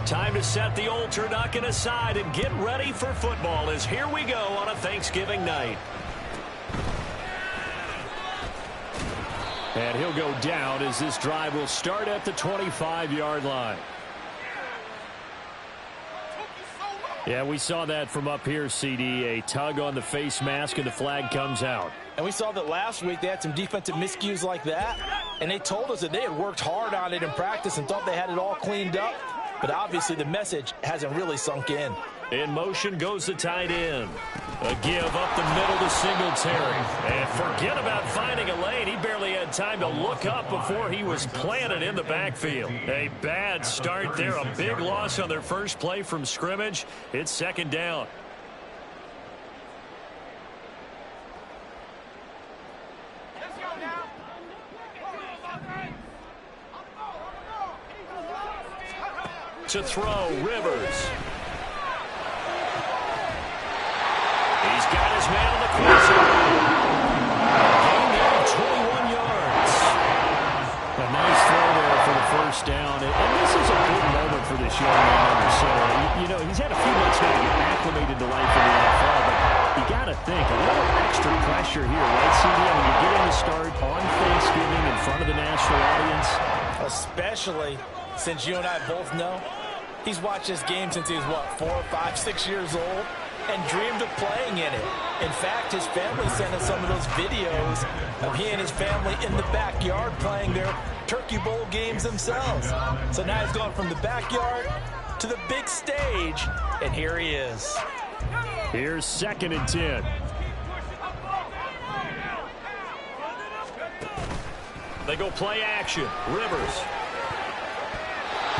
Time to set the old turducken aside and get ready for football as here we go on a Thanksgiving night. And he'll go down as this drive will start at the 25-yard line. Yeah, we saw that from up here, CD. A tug on the face mask and the flag comes out. And we saw that last week they had some defensive miscues like that. And they told us that they had worked hard on it in practice and thought they had it all cleaned up. But obviously the message hasn't really sunk in. In motion goes the tight end. A give up the middle to Singletary. And forget about finding a lane. He barely had time to look up before he was planted in the backfield. A bad start there. A big loss on their first play from scrimmage. It's second down. To throw, Rivers. He's got his man on the crosser. Gain there of 21 yards. A nice throw there for the first down. And this is a big moment for this young man under center. You know, he's had a few months now to get acclimated to life in the NFL, but you got to think, a little extra pressure here, right, CD? I mean, you're getting the start on Thanksgiving in front of the national audience. Especially since you and I both know he's watched this game since he was, what, 4, 5, 6 years old and dreamed of playing in it. In fact, his family sent us some of those videos of he and his family in the backyard playing their Turkey Bowl games themselves. So now he's gone from the backyard to the big stage, and here he is. Here's 2nd and 10. They go play action. Rivers.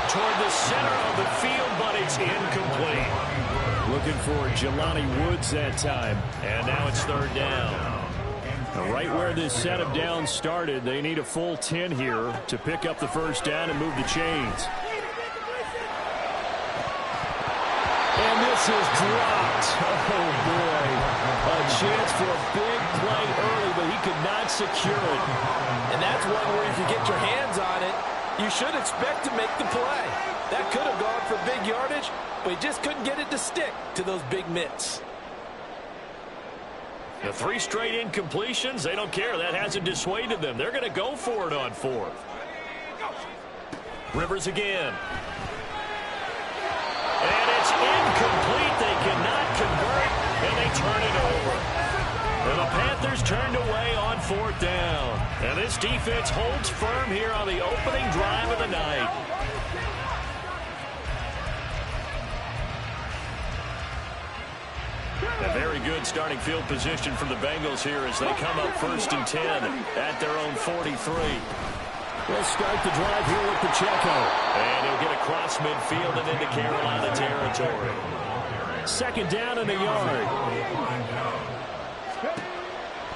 Toward the center of the field, but it's incomplete. Looking for Jelani Woods that time. And now it's 3rd down. Now right where this set of downs started, they need a full 10 here to pick up the first down and move the chains. And this is dropped. Oh, boy. A chance for a big play early, but he could not secure it. And that's one where if you get your hands on it, you should expect to make the play. That could have gone for big yardage, but he just couldn't get it to stick to those big mitts. The 3 straight incompletions, they don't care. That hasn't dissuaded them. They're going to go for it on 4th. Rivers again. And it's incomplete. They cannot convert, and they turn it over. And the Panthers turned away on 4th down. And this defense holds firm here on the opening drive of the night. A very good starting field position for the Bengals here as they come up 1st and 10 at their own 43. We'll start the drive here with Pacheco. And he'll get across midfield and into Carolina territory. 2nd down and a yard.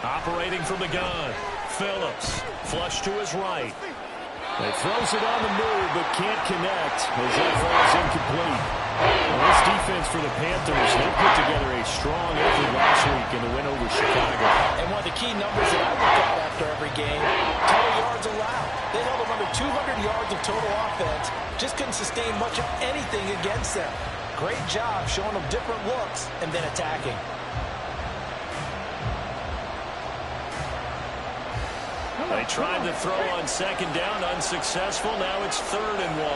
Operating from the gun. Phillips. Flush to his right. He throws it on the move but can't connect as that falls incomplete. Well, this defense for the Panthers, they put together a strong effort last week in the win over Chicago. And one of the key numbers that I look at after every game, total yards allowed. They held them under 200 yards of total offense. Just couldn't sustain much of anything against them. Great job showing them different looks and then attacking. They tried to throw on 2nd down, unsuccessful. Now it's 3rd and 1.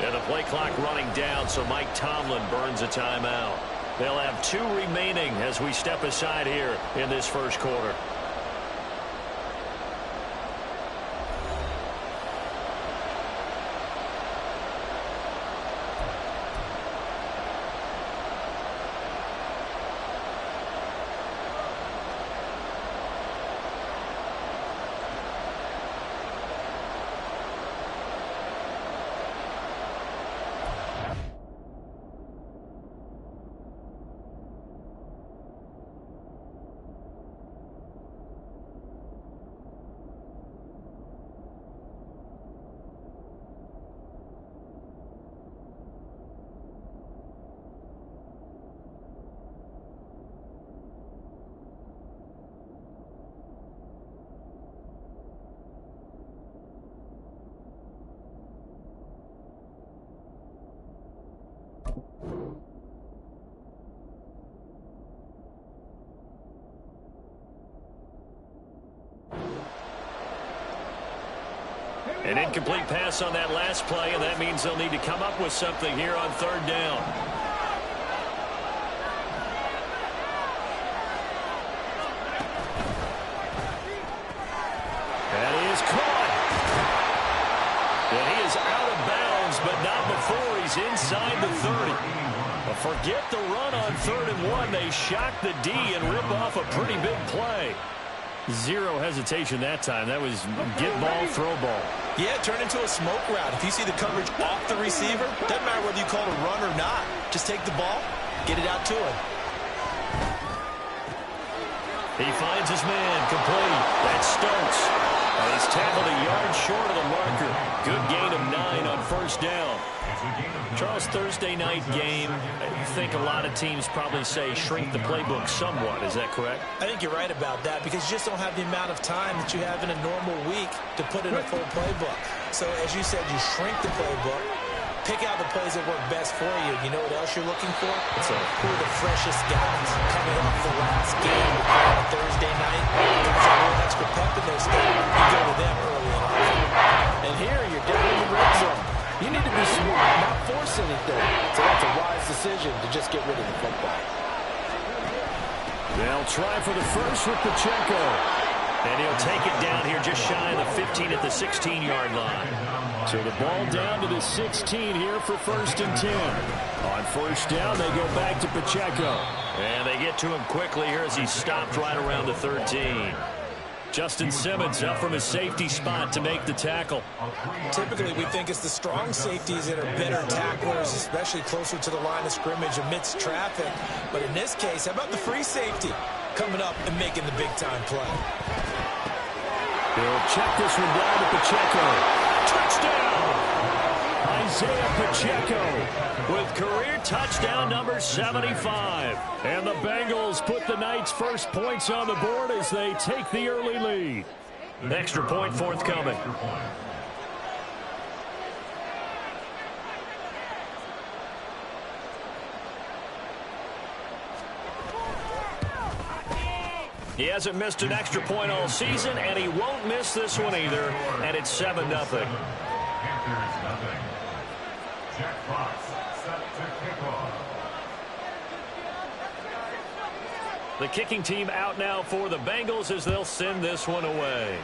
And the play clock running down, so Mike Tomlin burns a timeout. They'll have 2 remaining as we step aside here in this first quarter. An incomplete pass on that last play, and that means they'll need to come up with something here on third down. And he is caught. And he is out of bounds, but not before he's inside the 30. Forget the run on 3rd and 1. They shock the D and rip off a pretty big play. Zero hesitation that time. That was get ball, throw ball. Yeah, turn into a smoke route. If you see the coverage off the receiver, doesn't matter whether you call it a run or not. Just take the ball, get it out to him. He finds his man, complete. That's Stokes. And he's tackled a yard short of the marker. Good gain of 9 on 1st down. Charles, Thursday night game, I think a lot of teams probably say shrink the playbook somewhat. Is that correct? I think you're right about that because you just don't have the amount of time that you have in a normal week to put in a full playbook. So, as you said, you shrink the playbook, pick out the plays that work best for you. You know what else you're looking for? Who are the freshest guys coming off the last game on Thursday night? Guys have a little extra pep in their step. You go to them early and often. And here, you're down in the red zone. You need to be smart, not force anything. So that's a wise decision to just get rid of the football. They'll try for the first with Pacheco. And he'll take it down here just shy of the 15 at the 16-yard line. So the ball down to the 16 here for 1st and 10. On 1st down, they go back to Pacheco. And they get to him quickly here as he stopped right around the 13. Justin Simmons up from his safety spot to make the tackle. Typically, we think it's the strong safeties that are better tacklers, especially closer to the line of scrimmage amidst traffic. But in this case, how about the free safety coming up and making the big-time play? They'll check this one down to Pacheco. Touchdown! Isaiah Pacheco with career touchdown number 75. And the Bengals put the Knights' first points on the board as they take the early lead. Extra point forthcoming. He hasn't missed an extra point all season, and he won't miss this one either. And it's 7-0. The kicking team out now for the Bengals as they'll send this one away.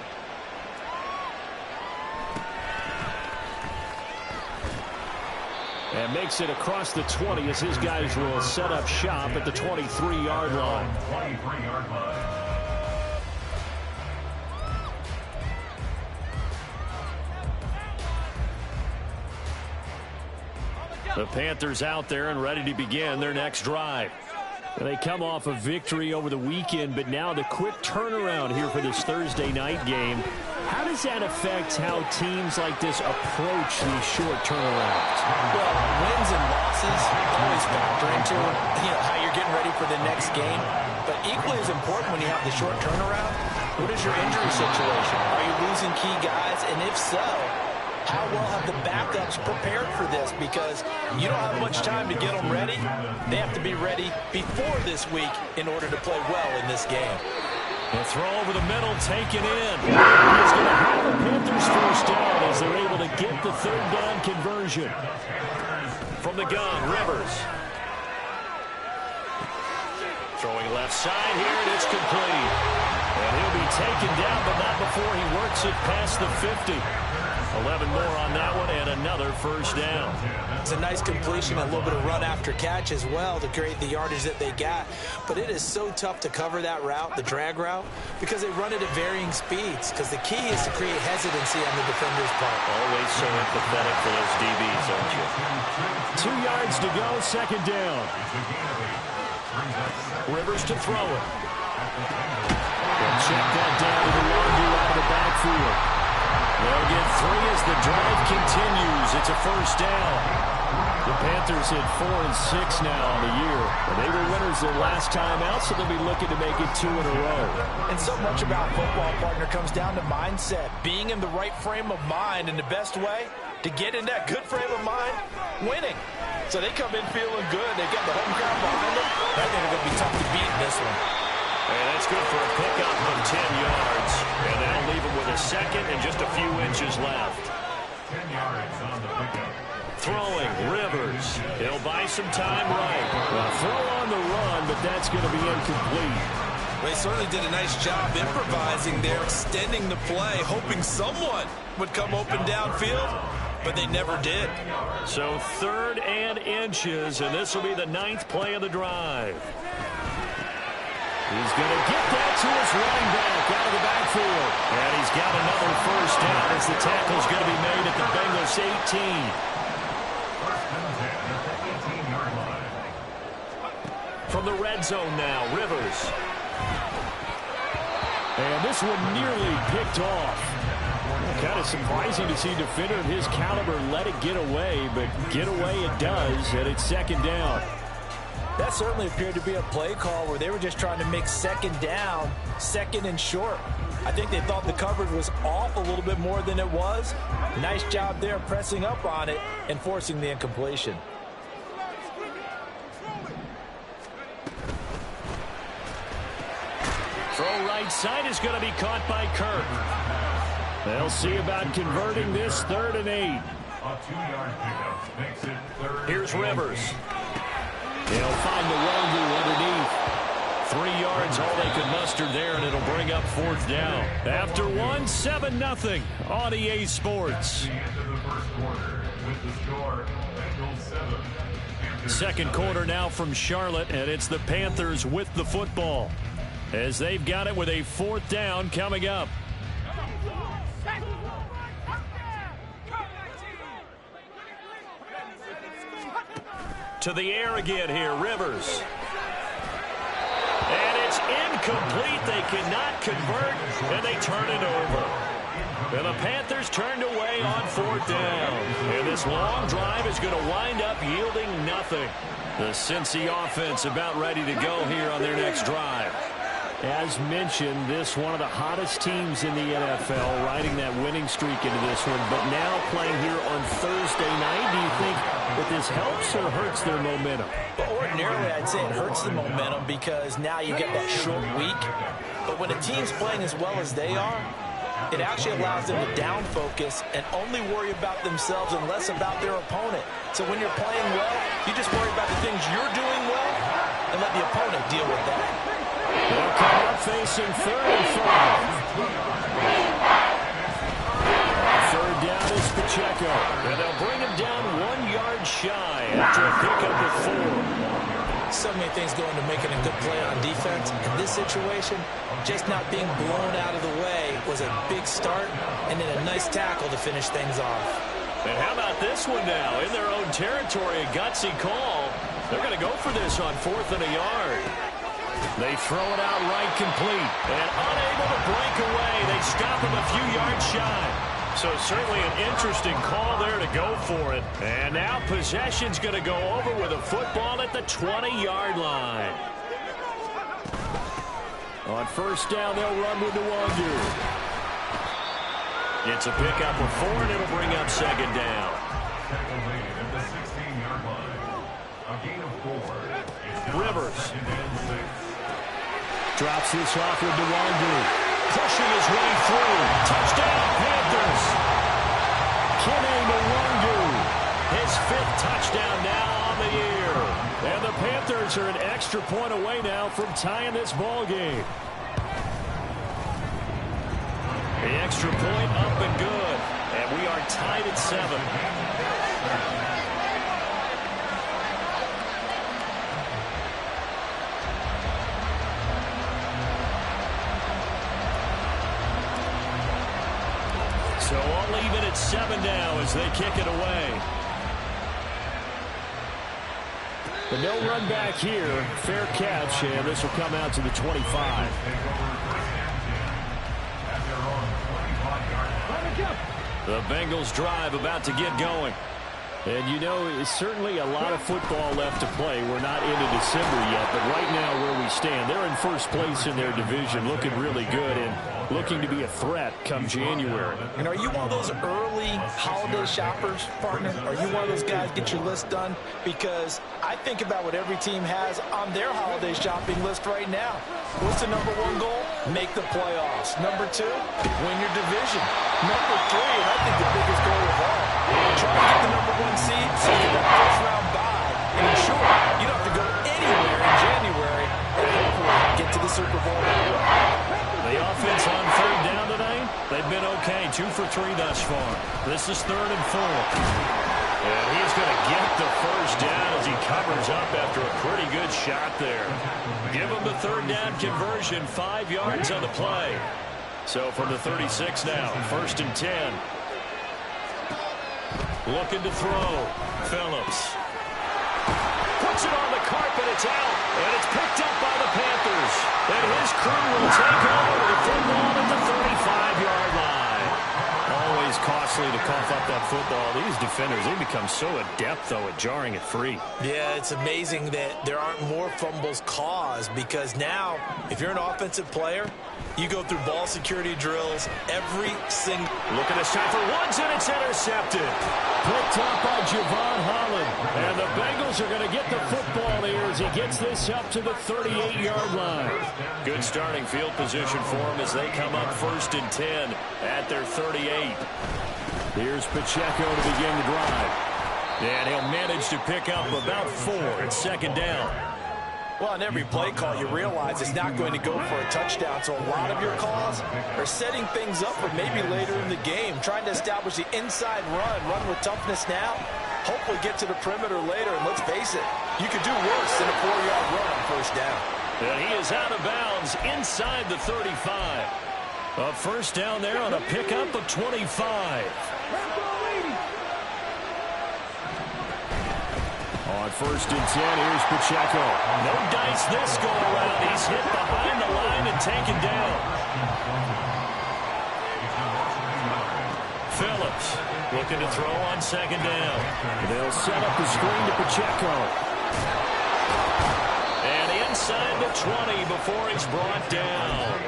And makes it across the 20 as his guys will set up shop at the 23-yard line. The Panthers out there and ready to begin their next drive. They come off a victory over the weekend, but now the quick turnaround here for this Thursday night game. How does that affect how teams like this approach these short turnarounds? Well, wins and losses always factor into how you're getting ready for the next game. But equally as important when you have the short turnaround, what is your injury situation? Are you losing key guys? And if so, how well have the backups prepared for this? Because you don't have much time to get them ready. They have to be ready before this week in order to play well in this game. The throw over the middle, taken in. He's going to have the Panthers first down as they're able to get the third down conversion. From the gun, Rivers. Throwing left side here, and it's complete. And he'll be taken down, but not before he works it past the 50. 11 more on that one, and another first down. It's a nice completion, a little bit of run after catch as well to create the yardage that they got. But it is so tough to cover that route, the drag route, because they run it at varying speeds. Because the key is to create hesitancy on the defender's part. Always so empathetic for those DBs, aren't you? 2 yards to go, second down. Rivers to throw it. They'll check that down to the Wandu out of the backfield. They'll get 3 as the drive continues. It's a first down. The Panthers hit 4 and 6 now on the year. And they were winners their last time out, so they'll be looking to make it 2 in a row. And so much about football, partner, comes down to mindset. Being in the right frame of mind, and the best way to get in that good frame of mind, winning. So they come in feeling good. They got the home crowd behind them. I think they're going to be tough to beat in this one. And that's good for a pickup of 10 yards. And that'll leave him with a second and just a few inches left. 10 yards on the pickup. Throwing, Rivers. He'll buy some time right. Well, throw on the run, but that's going to be incomplete. They certainly did a nice job improvising there, extending the play, hoping someone would come open downfield, but they never did. So 3rd and inches, and this will be the 9th play of the drive. He's going to get that to his running back out of the backfield. And he's got another first down as the tackle's going to be made at the Bengals 18. From the red zone now, Rivers. And this one nearly picked off. Kind of surprising to see a defender of his caliber let it get away, but get away it does, and it's 2nd down. That certainly appeared to be a play call where they were just trying to make 2nd down, 2nd and short. I think they thought the coverage was off a little bit more than it was. Nice job there pressing up on it and forcing the incompletion. Throw right side is going to be caught by Kirk. They'll see about converting this 3rd and 8. A 2-yard pickup makes it 3rd. Here's Rivers. He'll find the Wongu underneath. 3 yards, all they could muster there, and it'll bring up 4th down. After 7-0 on EA Sports. The end of the first quarter with the score, Bengals 7. 2nd quarter now from Charlotte, and it's the Panthers with the football, as they've got it with a 4th down coming up. To the air again here, Rivers. And it's incomplete. They cannot convert, and they turn it over. And the Panthers turned away on 4th down. And this long drive is going to wind up yielding nothing. The Cincy offense about ready to go here on their next drive. As mentioned, this one of the hottest teams in the NFL, riding that winning streak into this one, but now playing here on Thursday night. Do you think that this helps or hurts their momentum? But ordinarily, I'd say it hurts the momentum because now you get that short week. But when a team's playing as well as they are, it actually allows them to down focus and only worry about themselves and less about their opponent. So when you're playing well, you just worry about the things you're doing well and let the opponent deal with that. They'll come up facing 3rd and 5. 3rd down is Pacheco. And they'll bring him down 1 yard shy after a pickup of 4. So many things go into making a good play on defense. In this situation, just not being blown out of the way was a big start, and then a nice tackle to finish things off. And how about this one now? In their own territory, a gutsy call. They're going to go for this on 4th and a yard. They throw it out right complete. And unable to break away. They stop him a few yards shy. So certainly an interesting call there to go for it. And now possession's going to go over with a football at the 20-yard line. On 1st down, they'll run with the Wongu. It's a pickup of 4, and it'll bring up 2nd down. At the 16-yard line. A gain of 4. Rivers drops this off with the Wongu. Pushing his way through. Touchdown, Panthers. Kene Nwangwu, his 5th touchdown now on the year. And the Panthers are an extra point away now from tying this ball game. The extra point up and good. And we are tied at 7. So all even at 7 now as they kick it away. But no run back here. Fair catch, and this will come out to the 25. The Bengals drive about to get going. And, you know, it's certainly a lot of football left to play. We're not into December yet, but right now where we stand, they're in first place in their division, looking really good and looking to be a threat come January. And are you one of those early holiday shoppers, partner? Are you one of those guys get your list done? Because I think about what every team has on their holiday shopping list right now. What's the number one goal? Make the playoffs. Number two, win your division. Number three, and I think the biggest goal of all, try to get the number one seed so you get that first round bye and ensure you don't have to go anywhere in January and hopefully get to the Super Bowl. The offense on third down tonight, they've been okay. 2 for 3 thus far. This is 3rd and 4. And he's going to get the first down as he covers up after a pretty good shot there. Give him the 3rd down conversion, 5 yards on the play. So from the 36 now, 1st and 10. Looking to throw. Phillips. Puts it on the carpet, it's out, and it's picked up by the Panthers. And his crew will take over the football at the 35-yard line. Always costly to cough up that football. These defenders, they become so adept, though, at jarring it free. Yeah, it's amazing that there aren't more fumbles caused because now, if you're an offensive player, you go through ball security drills every single... Look at this time for Woods, and it's intercepted. Picked up by Javon Holland. And the Bengals are going to get the football here as he gets this up to the 38-yard line. Good starting field position for him as they come up 1st and 10 at their 38. Here's Pacheco to begin the drive. And he'll manage to pick up about 4 at 2nd down. Well, on every play call, you realize it's not going to go for a touchdown. So a lot of your calls are setting things up for maybe later in the game, trying to establish the inside run with toughness now, hopefully get to the perimeter later. And let's face it, you could do worse than a 4-yard run on 1st down. And he is out of bounds inside the 35. A 1st down there on a pickup of 25. On 1st and 10, here's Pacheco. No dice this go around. He's hit behind the line and taken down. Phillips looking to throw on 2nd down. They'll set up the screen to Pacheco. And inside the 20 before he's brought down.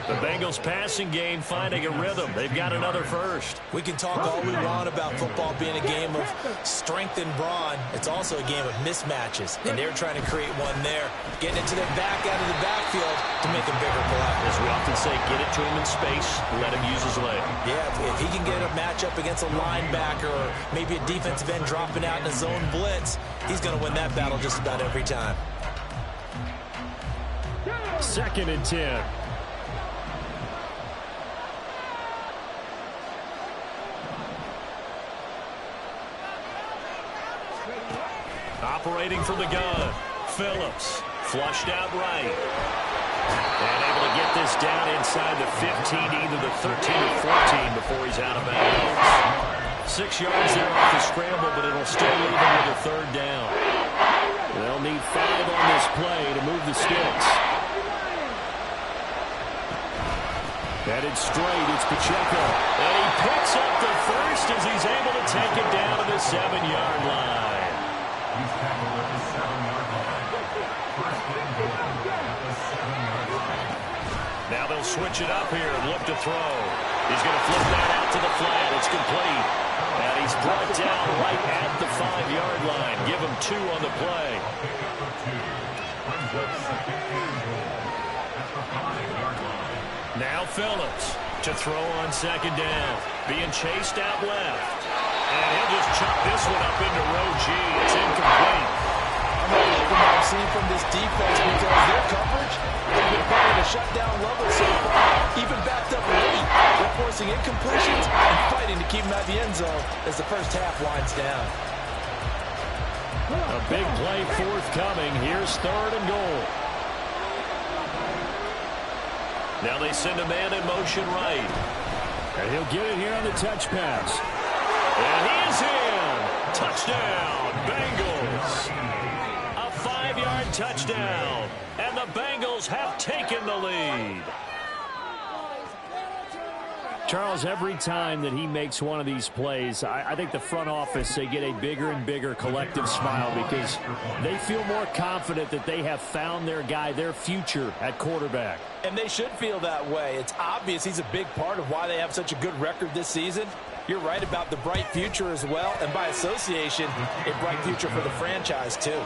The Bengals passing game finding a rhythm. They've got another first. We can talk all we want about football being a game of strength and brawn. It's also a game of mismatches, and they're trying to create one there, getting it to their back out of the backfield to make a bigger play. As we often say, get it to him in space, let him use his leg. Yeah, if he can get a matchup against a linebacker or maybe a defensive end dropping out in a zone blitz, he's going to win that battle just about every time. 2nd and 10. Operating from the gun. Phillips flushed out right. And able to get this down inside the 15, either the 13 or 14 before he's out of bounds. 6 yards there off the scramble, but it'll still leave him with a 3rd down. They'll need 5 on this play to move the sticks. Headed straight, it's Pacheco. And he picks up the first as he's able to take it down to the 7-yard line. He's tackled at the 7-yard line. 1st and goal at the 7-yard line. Now they'll switch it up here and look to throw. He's going to flip that out to the flat. It's complete. And he's brought down right at the 5-yard line. Give him 2 on the play. Pickup of 2. Brings up 2nd and goal at the 5-yard line. Now Phillips to throw on 2nd down. Being chased out left. And he'll just chop this one up into row G. It's incomplete. I'm not liking what I've seen from this defense because their coverage has been playing at a shutdown level so far, even backed up late. They're forcing incompletions and fighting to keep them out of the end zone as the first half winds down. A big play forthcoming. Here's 3rd and goal. Now they send a man in motion right. And he'll get it here on the touch pass. And he is in. Touchdown, Bengals. A 5-yard touchdown. And the Bengals have taken the lead. Charles, every time that he makes one of these plays, I think the front office, they get a bigger and bigger collective smile because they feel more confident that they have found their guy, their future at quarterback. And they should feel that way. It's obvious he's a big part of why they have such a good record this season. You're right about the bright future as well, and by association, a bright future for the franchise too.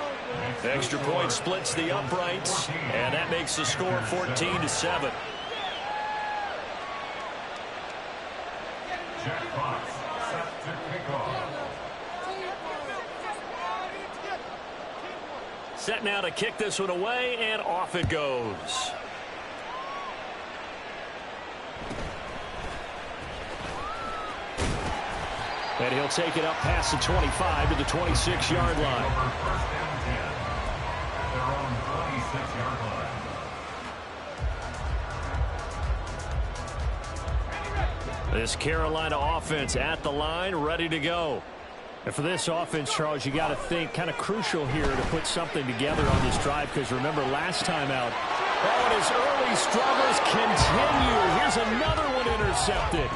Extra point splits the uprights, and that makes the score 14-7. Jack Fox set to kick off. Set now to kick this one away, and off it goes. And he'll take it up past the 25 to the 26-yard line. First and 10 at their own 26-yard line. This Carolina offense at the line, ready to go. And for this offense, Charles, you got to think kind of crucial here to put something together on this drive because remember last time out, and his early struggles continue. Here's another one intercepted.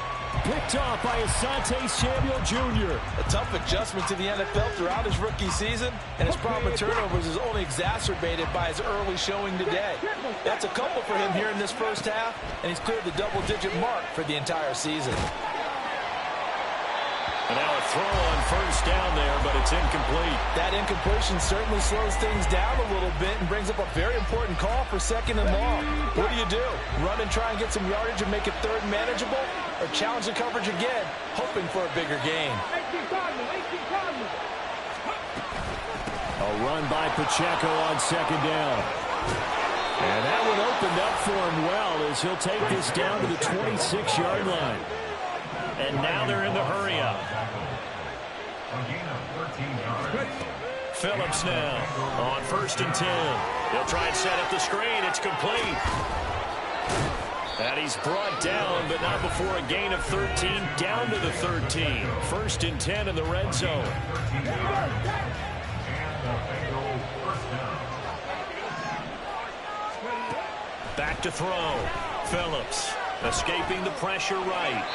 Picked off by Asante Samuel Jr. A tough adjustment to the NFL throughout his rookie season, and his problem with turnovers is only exacerbated by his early showing today. That's a couple for him here in this first half, and he's cleared the double-digit mark for the entire season. And now a throw on first down there, but it's incomplete. That incompletion certainly slows things down a little bit and brings up a very important call for second and long. What do? Run and try and get some yardage and make it third manageable? Or challenge the coverage again, hoping for a bigger gain? A run by Pacheco on second down. And that one opened up for him well as he'll take this down to the 26-yard line. And now they're in the hurry up. Phillips now on first and 10. He'll try and set up the screen. It's complete. And he's brought down, but not before a gain of 13, down to the 13. First and 10 in the red zone. Back to throw. Phillips escaping the pressure right.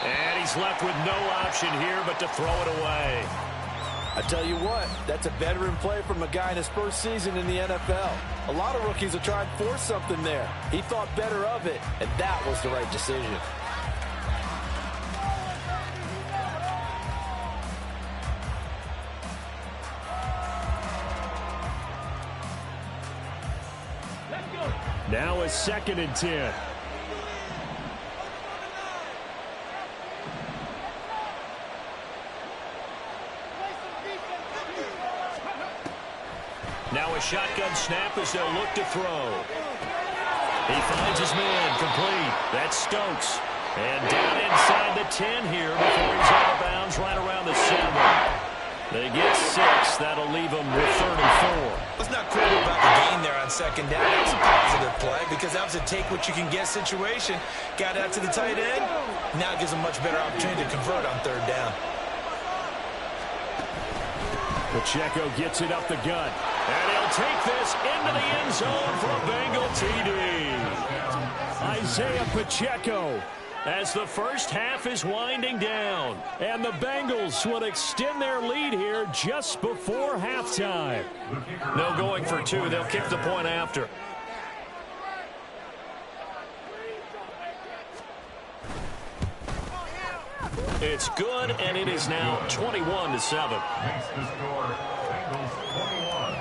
And he's left with no option here but to throw it away. I tell you what, that's a veteran play from a guy in his first season in the NFL. A lot of rookies will try and force something there. He thought better of it, and that was the right decision. Now a second and 10. Now a shotgun snap as they'll look to throw. He finds his man complete. That's Stokes. And down inside the 10 here before he's out of bounds right around the 7. They get 6. That'll leave them with 34. Let's not quibble about the gain there on second down. That was a positive play because that was a take-what-you-can-get situation. Got out to the tight end. Now it gives them much better opportunity to convert on third down. Pacheco gets it up the gut. And he'll take this into the end zone for a Bengal TD. Isaiah Pacheco as the first half is winding down. And the Bengals will extend their lead here just before halftime. No going for two. They'll kick the point after. It's good, and it is now 21-7. Makes the score Bengals 21,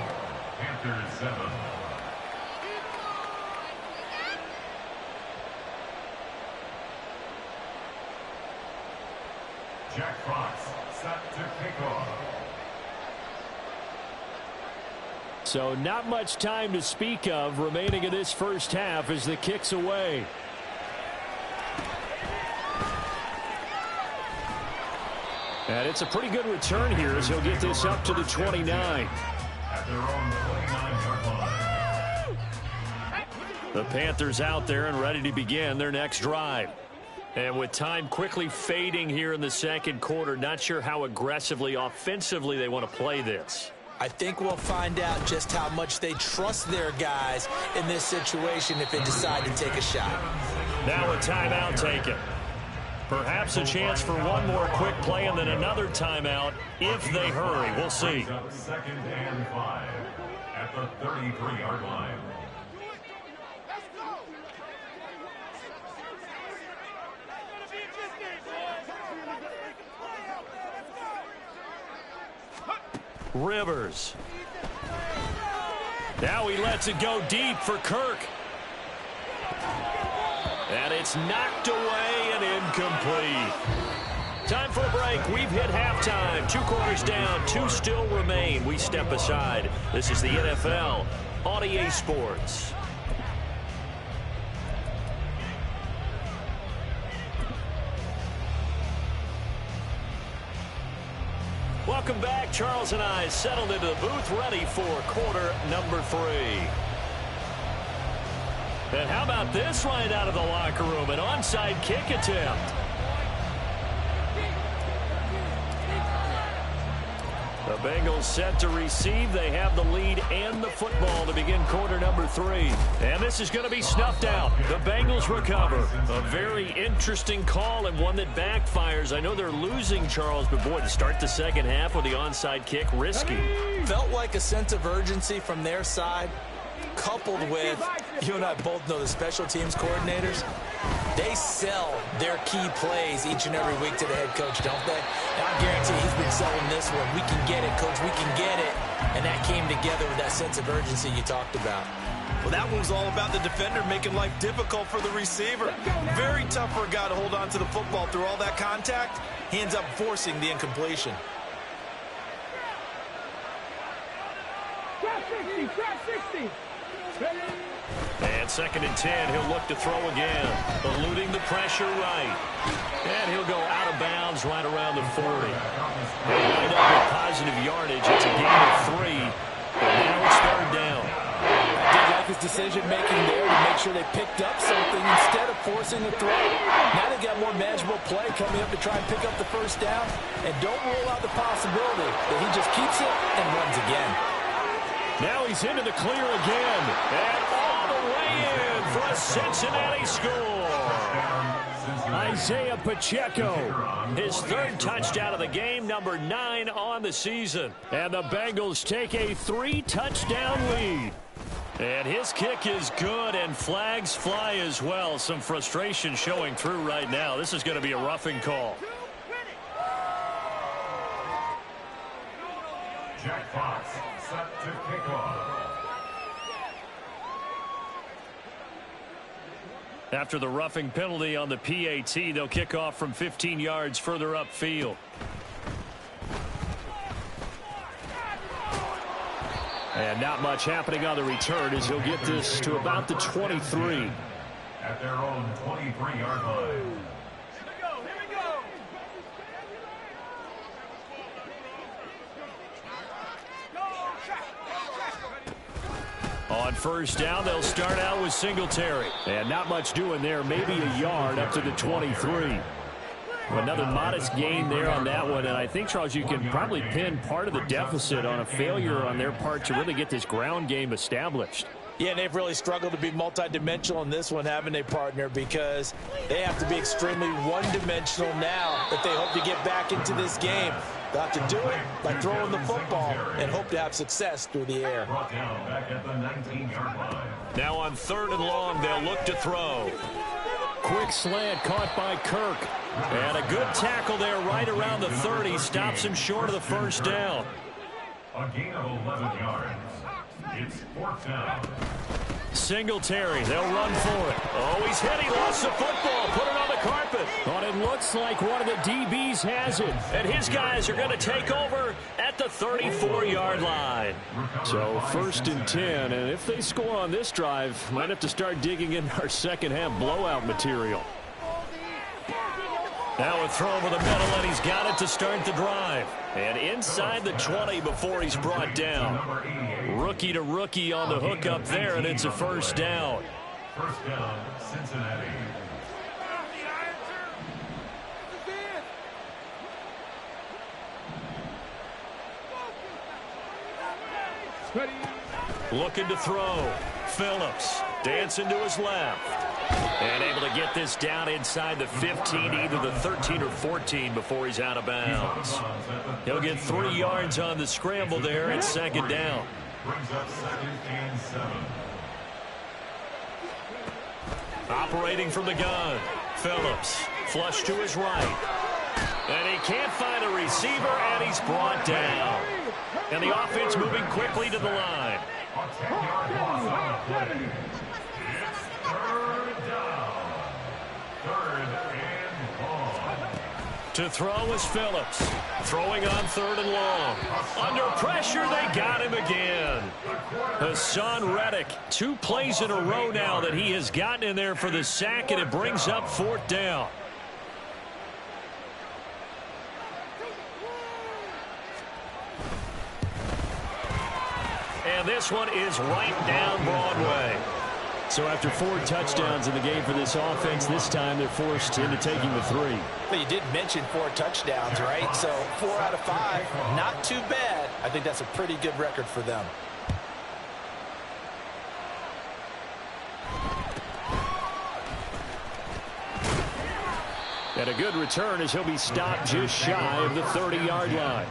Panthers 7. Jack Fox set to kick off. So not much time to speak of remaining in this first half as the kick's away. And it's a pretty good return here as he'll get this up to the 29. At their own 29-yard line. The Panthers out there and ready to begin their next drive. And with time quickly fading here in the second quarter, not sure how aggressively, offensively they want to play this. I think we'll find out just how much they trust their guys in this situation if they decide to take a shot. Now a timeout taken. Perhaps a chance for one more quick play and then another timeout if they hurry. We'll see. Second and 5 at the 33-yard line. Rivers. Now he lets it go deep for Kirk. And it's knocked away and incomplete. Time for a break. We've hit halftime. 2 quarters down, 2 still remain. We step aside. This is the NFL on EA Sports. Welcome back. Charles and I settled into the booth, ready for quarter number 3. And how about this right out of the locker room? An onside kick attempt. The Bengals set to receive. They have the lead and the football to begin quarter number 3. And this is going to be snuffed out. The Bengals recover. A very interesting call and one that backfires. I know they're losing, Charles, but boy, to start the second half with the onside kick, risky. Felt like a sense of urgency from their side, coupled with, you and I both know the special teams coordinators, they sell their key plays each and every week to the head coach, don't they? And I guarantee he's been selling this one. We can get it, coach, we can get it. And that came together with that sense of urgency you talked about. Well, that one was all about the defender making life difficult for the receiver. Very tough for a guy to hold on to the football through all that contact. He ends up forcing the incompletion. Trap 60. And second and 10, he'll look to throw again. Eluding the pressure right. And he'll go out of bounds right around the 40. They wind up with positive yardage. It's a gain of 3. But now it's third down. I did like his decision-making there to make sure they picked up something instead of forcing the throw. Now they got more manageable play coming up to try and pick up the first down. And don't rule out the possibility that he just keeps it and runs again. Now he's into the clear again. And all the way in for a Cincinnati score. Isaiah Pacheco, his 3rd touchdown of the game, number 9 on the season. And the Bengals take a 3-touchdown lead. And his kick is good, and flags fly as well. Some frustration showing through right now. This is going to be a roughing call. Jack Fox set to kick off. After the roughing penalty on the PAT, they'll kick off from 15 yards further upfield. And not much happening on the return as he'll get this to about the 23. At their own 23-yard line. On first down, they'll start out with Singletary. And not much doing there, maybe a yard up to the 23. Another modest gain there on that one, and I think, Charles, you can probably pin part of the deficit on a failure on their part to really get this ground game established. Yeah, and they've really struggled to be multidimensional in this one, haven't they, partner? Because they have to be extremely one-dimensional now if they hope to get back into this game. They'll have to do it by throwing the football and hope to have success through the air. Brought down back at the 19-yard line. Now on 3rd and long, they'll look to throw. Quick slant caught by Kirk. And a good tackle there right around the 30. Stops him short of the first down. A gain of 11 yards. It's 4th down. Singletary, they'll run for it. Oh, he's hit. He lost the football. Put it on the carpet. But it looks like one of the DBs has it. And his guys are going to take over at the 34-yard line. So 1st and 10. And if they score on this drive, might have to start digging in our second half blowout material. Now a throw over the middle, and he's got it to start the drive. And inside the 20 before he's brought down. Rookie to rookie on the hook up there, and it's a first down. First down, Cincinnati. Looking to throw. Phillips. Dancing to his left. And able to get this down inside the 15, either the 13 or 14 before he's out of bounds. He'll get 3 yards on the scramble there at second down. Brings up 2nd and 7. Operating from the gun. Phillips, flush to his right. And he can't find a receiver, and he's brought down. And the offense moving quickly to the line. A 10-yard loss on the play. It's 3rd down. 3rd and long. To throw is Phillips. Throwing on 3rd and long. Under pressure, they got him again. Hassan Reddick, 2 plays in a row now that he has gotten in there for the sack, and it brings up 4th down. And this one is right down Broadway. So after 4 touchdowns in the game for this offense, this time they're forced into taking the 3. But you did mention 4 touchdowns, right? So 4 out of 5, not too bad. I think that's a pretty good record for them. And a good return as he'll be stopped just shy of the 30-yard line.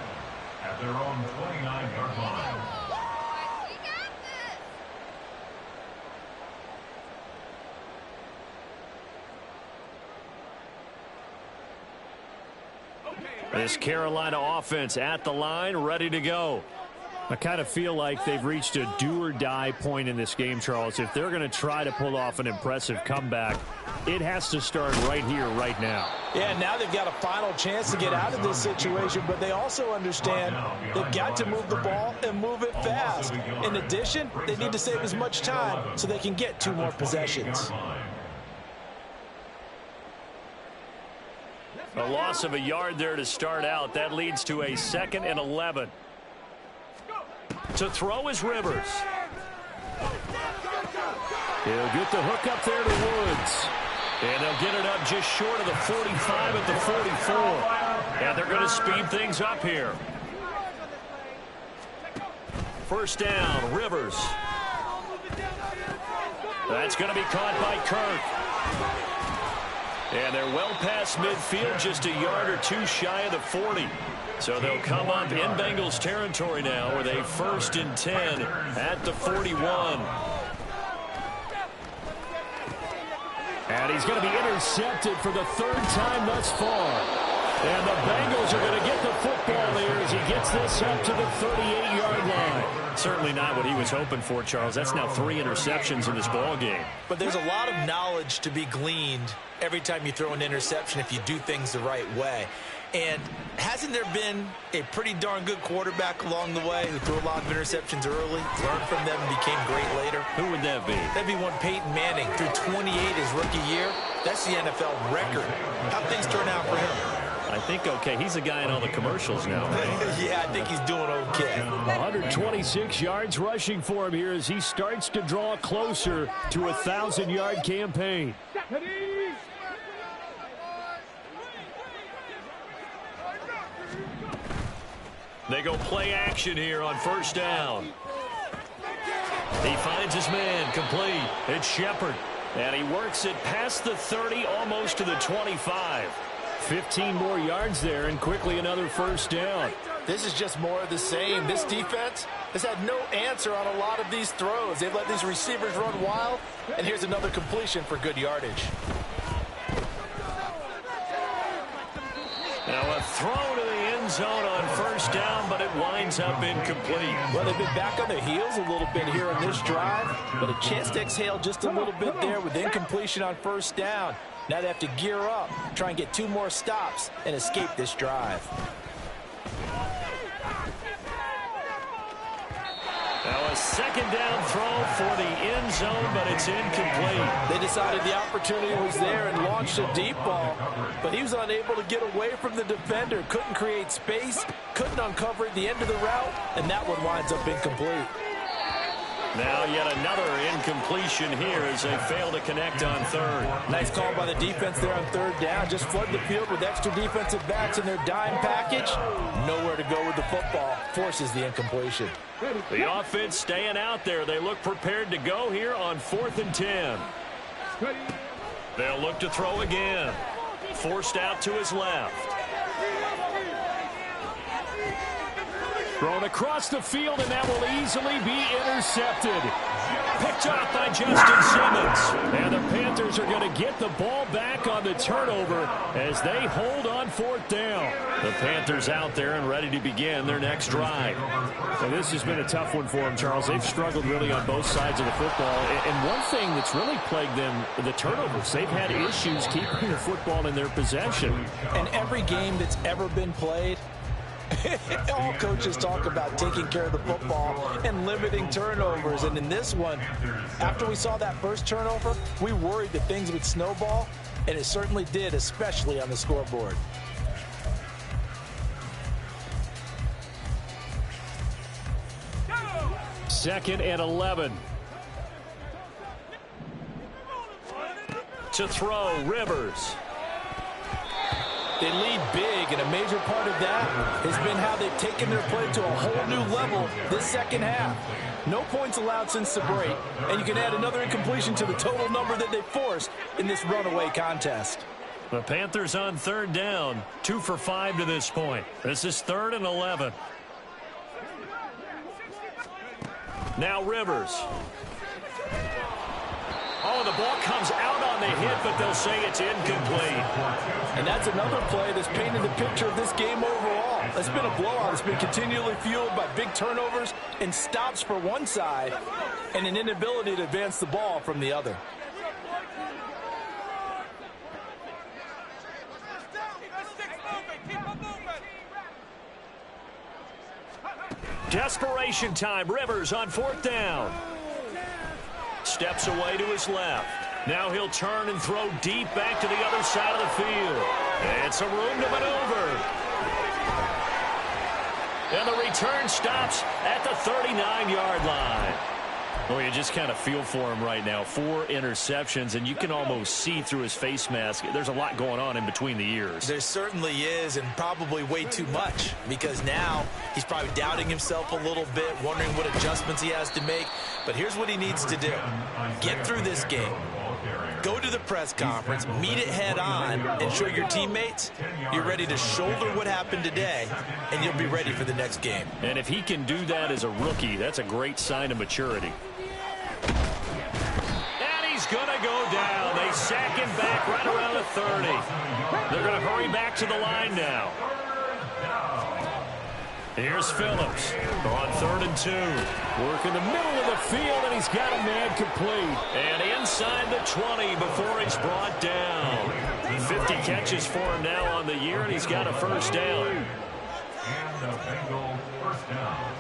At their own 29-yard line. This Carolina offense at the line, ready to go. I kind of feel like they've reached a do-or-die point in this game, Charles. If they're going to try to pull off an impressive comeback, it has to start right here, right now. Yeah, now they've got a final chance to get out of this situation, but they also understand they've got to move the ball and move it fast. In addition, they need to save as much time so they can get 2 more possessions. A loss of a yard there to start out. That leads to a 2nd and 11. To throw is Rivers. He'll get the hook up there to Woods. And they'll get it up just short of the 45 at the 44. And they're going to speed things up here. 1st down, Rivers. That's going to be caught by Kirk. And they're well past midfield, just a yard or 2 shy of the 40. So they'll come up in Bengals territory now with a 1st and 10 at the 41. And he's going to be intercepted for the 3rd time thus far. And the Bengals are going to get the football there as he gets this up to the 38-yard line. Certainly not what he was hoping for, Charles. That's now 3 interceptions in this ball game. But there's a lot of knowledge to be gleaned every time you throw an interception if you do things the right way. And hasn't there been a pretty darn good quarterback along the way who threw a lot of interceptions early, learned from them, and became great later? Who would that be? That'd be one Peyton Manning, threw 28 his rookie year. That's the NFL record. How'd things turn out for him? I think okay. He's a guy in all the commercials now, right? Yeah, I think he's doing okay. 126 yards rushing for him here as he starts to draw closer to a 1,000-yard campaign. They go play action here on 1st down. He finds his man complete. It's Shepard. And he works it past the 30, almost to the 25. 15 more yards there, and quickly another 1st down. This is just more of the same. This defense has had no answer on a lot of these throws. They've let these receivers run wild, and here's another completion for good yardage. Now a throw to the end zone on 1st down, but it winds up incomplete. Well, they've been back on their heels a little bit here in this drive, but a chance to exhale just a little bit there with incompletion on 1st down. Now they have to gear up, try and get 2 more stops, and escape this drive. Now a 2nd down throw for the end zone, but it's incomplete. They decided the opportunity was there and launched a deep ball, but he was unable to get away from the defender, couldn't create space, couldn't uncover at the end of the route, and that one winds up incomplete. Now yet another incompletion here as they fail to connect on third. Nice call by the defense there on third down. Just flood the field with extra defensive backs in their dime package. Nowhere to go with the football. Forces the incompletion. The offense staying out there. They look prepared to go here on 4th and 10. They'll look to throw again. Forced out to his left. Thrown across the field, and that will easily be intercepted. Picked off by Justin Simmons. And the Panthers are going to get the ball back on the turnover as they hold on 4th down. The Panthers out there and ready to begin their next drive. So this has been a tough one for them, Charles. They've struggled really on both sides of the football. And one thing that's really plagued them, the turnovers. They've had issues keeping the football in their possession. And every game that's ever been played, all coaches talk about taking care of the football and limiting turnovers. And in this one, after we saw that first turnover, we worried that things would snowball, and it certainly did, especially on the scoreboard. Second and 11. To throw, Rivers. They lead big, and a major part of that has been how they've taken their play to a whole new level this second half. No points allowed since the break, and you can add another incompletion to the total number that they forced in this runaway contest. The Panthers on 3rd down, 2 for 5 to this point. This is 3rd and 11. Now Rivers. Oh, the ball comes out on the hit, but they'll say it's incomplete. And that's another play that's painted the picture of this game overall. It's been a blowout. It's been continually fueled by big turnovers and stops for one side and an inability to advance the ball from the other. Desperation time. Rivers on 4th down. Steps away to his left. Now he'll turn and throw deep back to the other side of the field. It's a room to maneuver. And the return stops at the 39-yard line. Well, you just kind of feel for him right now. 4 interceptions, and you can almost see through his face mask. There's a lot going on in between the ears. There certainly is, and probably way too much, because now he's probably doubting himself a little bit, wondering what adjustments he has to make. But here's what he needs to do. Get through this game. Go to the press conference, meet it head on, and show your teammates you're ready to shoulder what happened today, and you'll be ready for the next game. And if he can do that as a rookie, that's a great sign of maturity. And he's going to go down. They sack him back right around the 30. They're going to hurry back to the line now. Here's Phillips on 3rd and 2. Work in the middle of the field, and he's got a man complete. And inside the 20 before he's brought down. 50 catches for him now on the year, and he's got a first down. And the Bengal first down.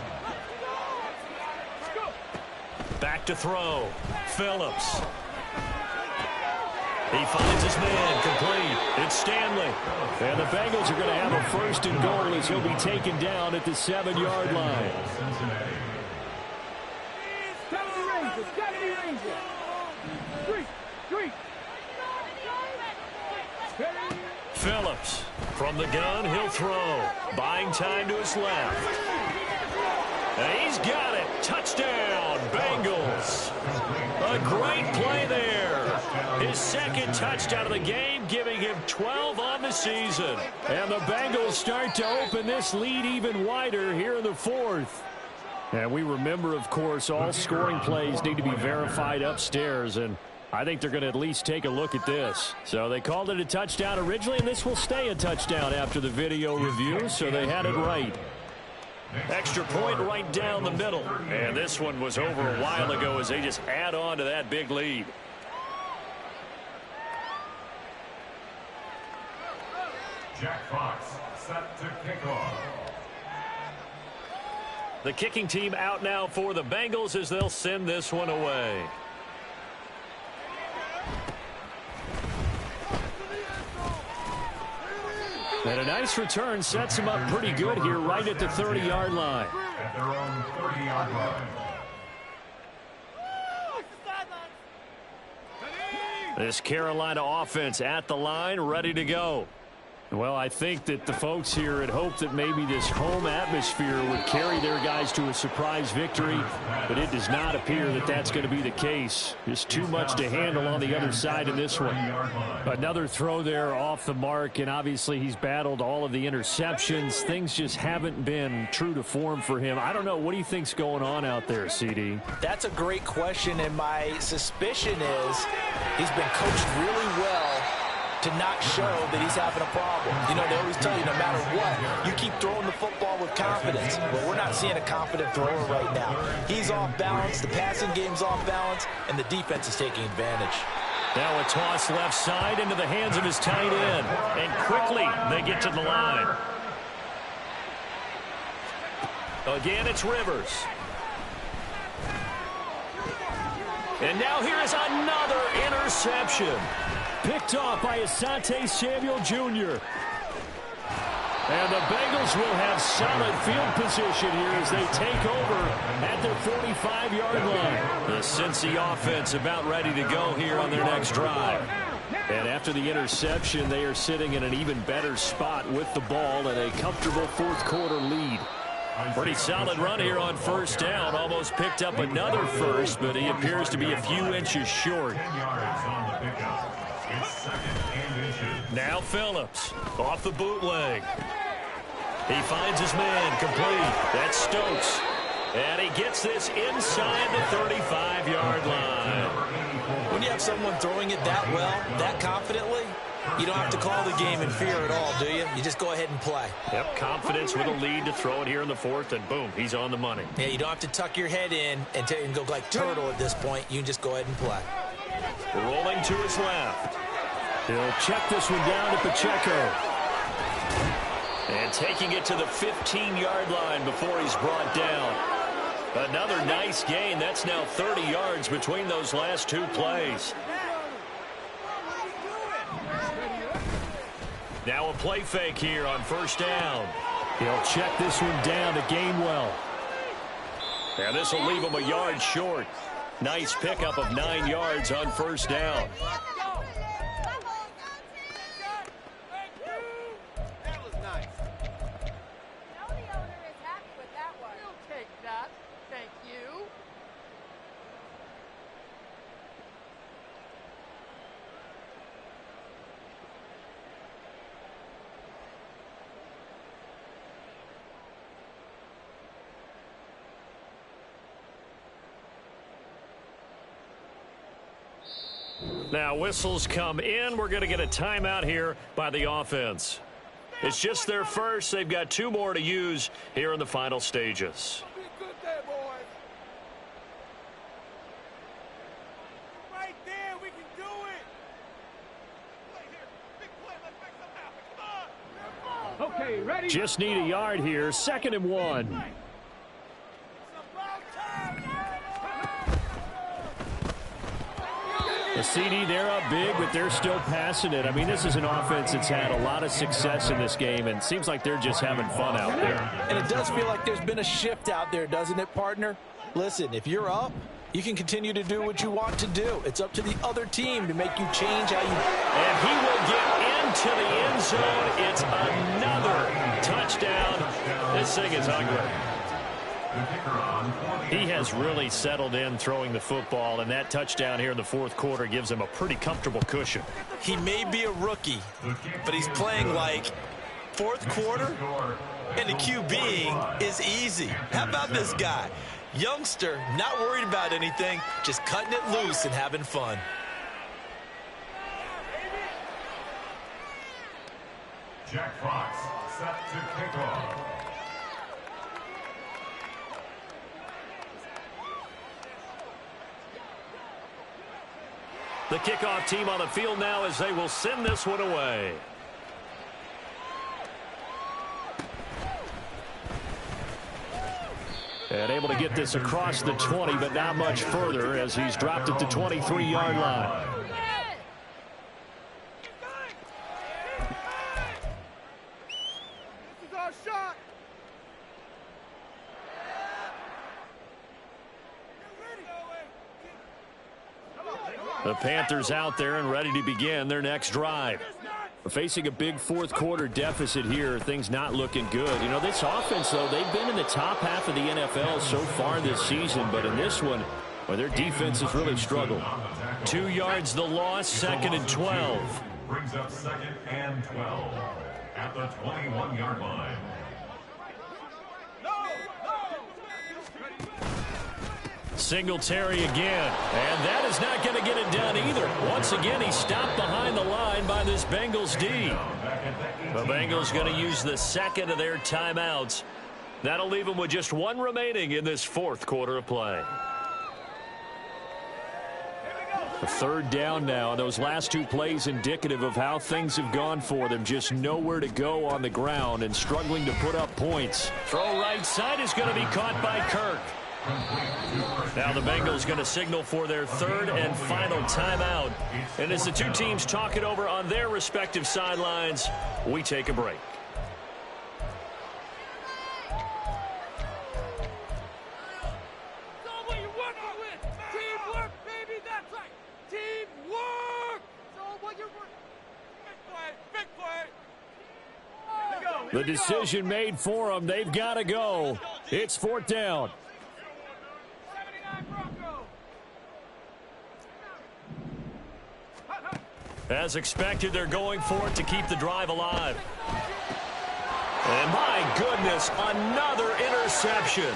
Back to throw. Phillips. He finds his man complete. It's Stanley. And the Bengals are going to have a 1st and goal as he'll be taken down at the 7-yard line. Phillips from the gun, he'll throw. Buying time to his left. And he's got it. Touchdown, Bengals. A great play there. His 2nd touchdown of the game, giving him 12 on the season. And the Bengals start to open this lead even wider here in the 4th. And we remember, of course, all scoring plays need to be verified upstairs, and I think they're going to at least take a look at this. So they called it a touchdown originally, and this will stay a touchdown after the video review, so they had it right. Extra point right down the middle. And this one was over a while ago as they just add on to that big lead. Jack Fox set to kick off. The kicking team out now for the Bengals as they'll send this one away. And a nice return sets him up pretty good here right at the 30-yard line. At their own 30-yard line. This Carolina offense at the line, ready to go. Well, I think that the folks here had hoped that maybe this home atmosphere would carry their guys to a surprise victory, but it does not appear that that's going to be the case. Just too much to handle on the other side in this one. Another throw there off the mark, and obviously he's battled all of the interceptions. Things just haven't been true to form for him. I don't know. What do you think's going on out there, CD? That's a great question, and my suspicion is he's been coached really well to not show that he's having a problem. You know, they always tell you no matter what, you keep throwing the football with confidence. Well, we're not seeing a confident thrower right now. He's off balance, the passing game's off balance, and the defense is taking advantage. Now a toss left side into the hands of his tight end. And quickly they get to the line. Again, it's Rivers. And now here is another interception. Picked off by Asante Samuel Jr. And the Bengals will have solid field position here as they take over at their 45-yard line. The Cincy offense about ready to go here on their next drive. And after the interception, they are sitting in an even better spot with the ball and a comfortable fourth-quarter lead. Pretty solid run here on first down. Almost picked up another first, but he appears to be a few inches short. Now Phillips off the bootleg. He finds his man complete. That's Stokes. And he gets this inside the 35-yard line. When you have someone throwing it that well, that confidently, you don't have to call the game in fear at all, do you? You just go ahead and play. Yep, confidence with a lead to throw it here in the fourth, and boom, he's on the money. Yeah, you don't have to tuck your head in and go like turtle at this point. You can just go ahead and play. Rolling to his left. He'll check this one down to Pacheco. And taking it to the 15-yard line before he's brought down. Another nice gain. That's now 30 yards between those last two plays. Now a play fake here on first down. He'll check this one down to Gainwell. And this will leave him a yard short. Nice pickup of 9 yards on first down. Now whistles come in. We're going to get a timeout here by the offense. It's just their first. They've got 2 more to use here in the final stages. Right there, we can do it. Play here. Big play. Let's make something happen. Come on. Okay, ready? Just need a yard here. 2nd and 1. The CD, they're up big, but they're still passing it. I mean, this is an offense that's had a lot of success in this game, and seems like they're just having fun out there. And it does feel like there's been a shift out there, doesn't it, partner? Listen, if you're up, you can continue to do what you want to do. It's up to the other team to make you change how you... And he will get into the end zone. It's another touchdown. This thing is ugly. He has really settled in throwing the football, and that touchdown here in the fourth quarter gives him a pretty comfortable cushion. He may be a rookie, but he's playing like fourth quarter, and the QBing is easy. How about this guy? Youngster, not worried about anything, just cutting it loose and having fun. Jack Fox set to kick off. The kickoff team on the field now as they will send this one away. And able to get this across the 20, but not much further as he's dropped at the 23-yard line. This is our shot. The Panthers out there and ready to begin their next drive. Facing a big fourth quarter deficit here, things not looking good. You know, this offense, though, they've been in the top half of the NFL so far this season, but in this one, well, their defense has really struggled. 2 yards the loss, 2nd and 12. Brings up 2nd and 12 at the 21-yard line. Singletary again, and that is not going to get it done either. Once again, he's stopped behind the line by this Bengals D. The Bengals going to use the 2nd of their timeouts. That'll leave them with just 1 remaining in this 4th quarter of play. A 3rd down now. Those last 2 plays indicative of how things have gone for them. Just nowhere to go on the ground and struggling to put up points. Throw right side is going to be caught by Kirk. Now the Bengals going to signal for their 3rd and final timeout. And as the 2 teams talk it over on their respective sidelines, we take a break. The decision made for them. They've got to go. It's 4th down. As expected, they're going for it to keep the drive alive. And my goodness, another interception.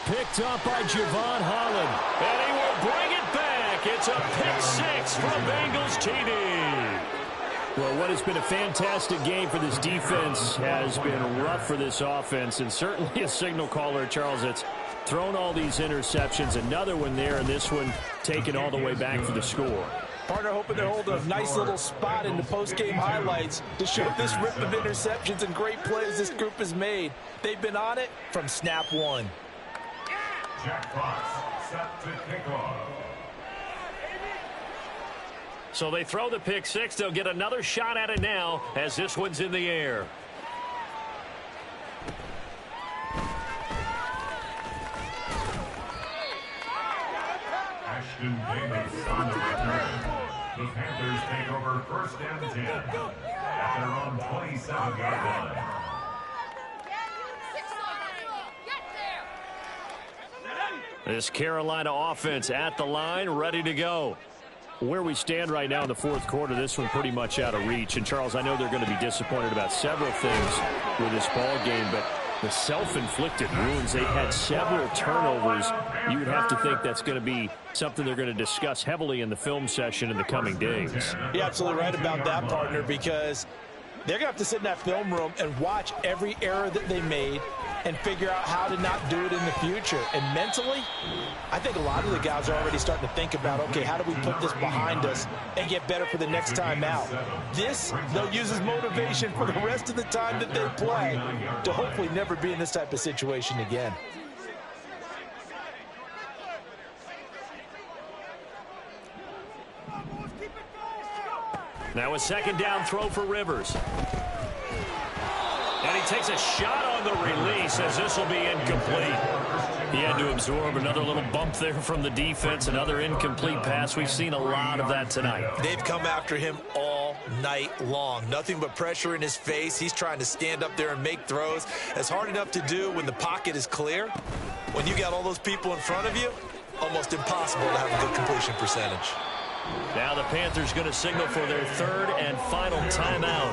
Picked up by Javon Holland. And he will bring it back. It's a pick-6 for the Bengals TD. Well, what has been a fantastic game for this defense has been rough for this offense. And certainly a signal caller, Charles, that's thrown all these interceptions. Another one there, and this one taken all the way back for the score. Partner hoping to hold a nice little spot in the post-game highlights to show this rip of interceptions and great plays this group has made. They've been on it from snap 1. Jack Fox set to kick off. So they throw the pick-6. They'll get another shot at it now as this one's in the air. Ashton Davis on the return. The Panthers take over 1st and 10 at their own 27-yard line. This Carolina offense at the line, ready to go. Where we stand right now in the 4th quarter, this one pretty much out of reach. And, Charles, I know they're going to be disappointed about several things with this ball game, but the self-inflicted wounds, they've had several turnovers. You would have to think that's going to be something they're going to discuss heavily in the film session in the coming days. You're absolutely right about that, partner, because they're going to have to sit in that film room and watch every error that they made and figure out how to not do it in the future. And mentally, I think a lot of the guys are already starting to think about, okay, how do we put this behind us and get better for the next time out? This, they'll use as motivation for the rest of the time that they play to hopefully never be in this type of situation again. Now a 2nd down throw for Rivers. And he takes a shot on the release as this will be incomplete. He had to absorb another little bump there from the defense, another incomplete pass. We've seen a lot of that tonight. They've come after him all night long. Nothing but pressure in his face. He's trying to stand up there and make throws. It's hard enough to do when the pocket is clear. When you got all those people in front of you, almost impossible to have a good completion percentage. Now the Panthers going to signal for their 3rd and final timeout,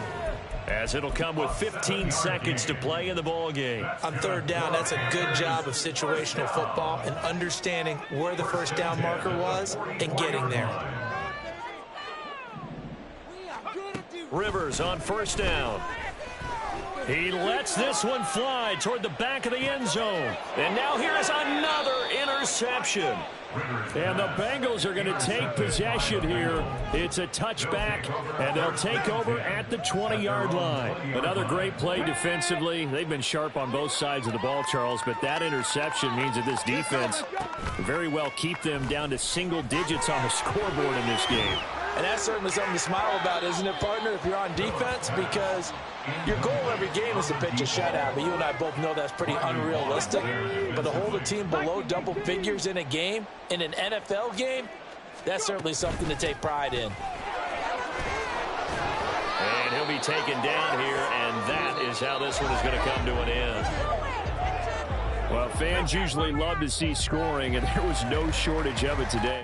as it'll come with 15 seconds to play in the ball game. On 3rd down, that's a good job of situational football and understanding where the 1st down marker was and getting there. Rivers on 1st down. He lets this one fly toward the back of the end zone. And now here is another interception. And the Bengals are going to take possession here. It's a touchback, and they'll take over at the 20-yard line. Another great play defensively. They've been sharp on both sides of the ball, Charles, but that interception means that this defense very well keep them down to single digits on the scoreboard in this game. And that's certainly something to smile about, isn't it, partner, if you're on defense? Because your goal every game is to pitch a shutout. But you and I both know that's pretty unrealistic. But to hold a team below double figures in a game, in an NFL game, That's certainly something to take pride in. And he'll be taken down here, and that is how this one is going to come to an end. Well, fans usually love to see scoring, and there was no shortage of it today.